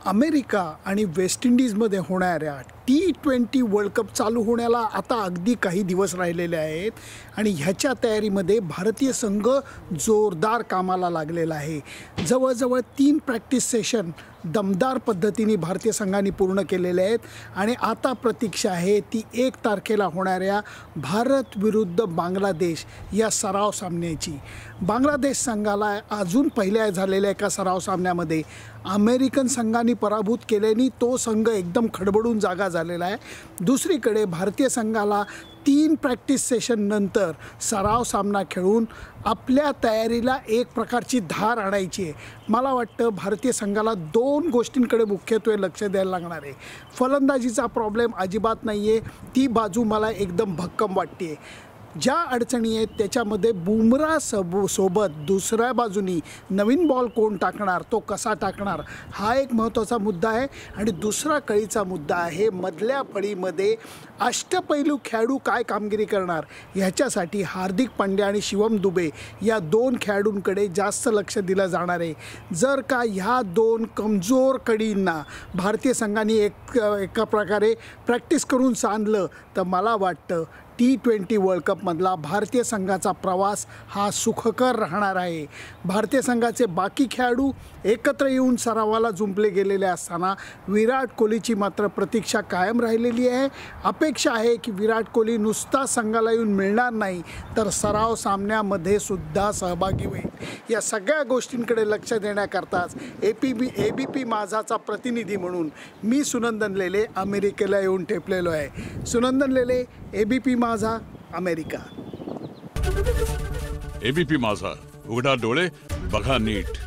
America आणि waste इंडीजमध्ये होणाऱ्या T20 world cup चालू होण्याला आता अगदी काही दिवस राहिलेले आहेत आणि ह्याच्या तयारीमध्ये भारतीय संघ जोरदार कामाला लागलेला आहे। जवळजवळ 3 प्रॅक्टिस सेशन दमदार पद्धतीने भारतीय संघाने पूर्ण केलेले आहेत आणि आता प्रतीक्षा आहे ती 1 तारखेला होणाऱ्या भारत विरुद्ध बांगलादेश या सराव सामन्याची। बांगलादेश संघाला अजून पहिल्या झालेल्या एका सराव सामन्यामध्ये अमेरिकन संघाने पराभूत केल्याने तो संघ एकदम खडबडून जागा झालेला आहे। दुसरीकडे भारतीय संघाला 3 प्रॅक्टिस सेशन नंतर सराव सामना खेळून आपल्या तयारीला एक प्रकारची धार आणायची आहे। मला वाटतं भारतीय संघाला 2 गोष्टींकडे मुख्यत्वे लक्ष द्यायला लागणार आहे। फलंदाजीचा प्रॉब्लेम अजिबात नाही आहे, ती बाजू मला एकदम भक्कम वाटते। ज्या अडचणी आहेत त्याच्यामध्ये बुमराह सोबत दुसऱ्या बाजूनी नवीन बॉल कोण टाकणार, तो कसा टाकणार, हा एक महत्त्वाचा मुद्दा आहे। आणि दुसरा कळीचा मुद्दा आहे मधल्या फळीमध्ये अष्टपैलू खेळाडू काय कामगिरी करणार, ह्याच्यासाठी हार्दिक पांड्या आणि शिवम दुबे या 2 खेळाडूंकडे जास्त लक्ष दिलं जाणार आहे। जर का ह्या 2 कमजोर कडींना भारतीय संघाने एका प्रकारे प्रॅक्टिस करून सांधलं तर मला वाटतं T20 वर्ल्ड कपमधला भारतीय संघाचा प्रवास हा सुखकर राहणार आहे। भारतीय संघाचे बाकी खेळाडू एकत्र येऊन सरावाला जुंपले गेलेले असताना विराट कोहलीची मात्र प्रतीक्षा कायम राहिलेली आहे। अपेक्षा आहे की विराट कोहली नुसता संघाला येऊन मिळणार नाही तर सराव सामन्यामध्ये सुद्धा सहभागी होईल। या सगळ्या गोष्टींकडे लक्ष देण्याकरताच ABP माझाचा प्रतिनिधी म्हणून मी सुनंदन लेले अमेरिकेला येऊन ठेपलेलो आहे। सुनंदन लेले, ABP माझा, अमेरिका। ABP माझा, उघडा डोळे बघा नीट।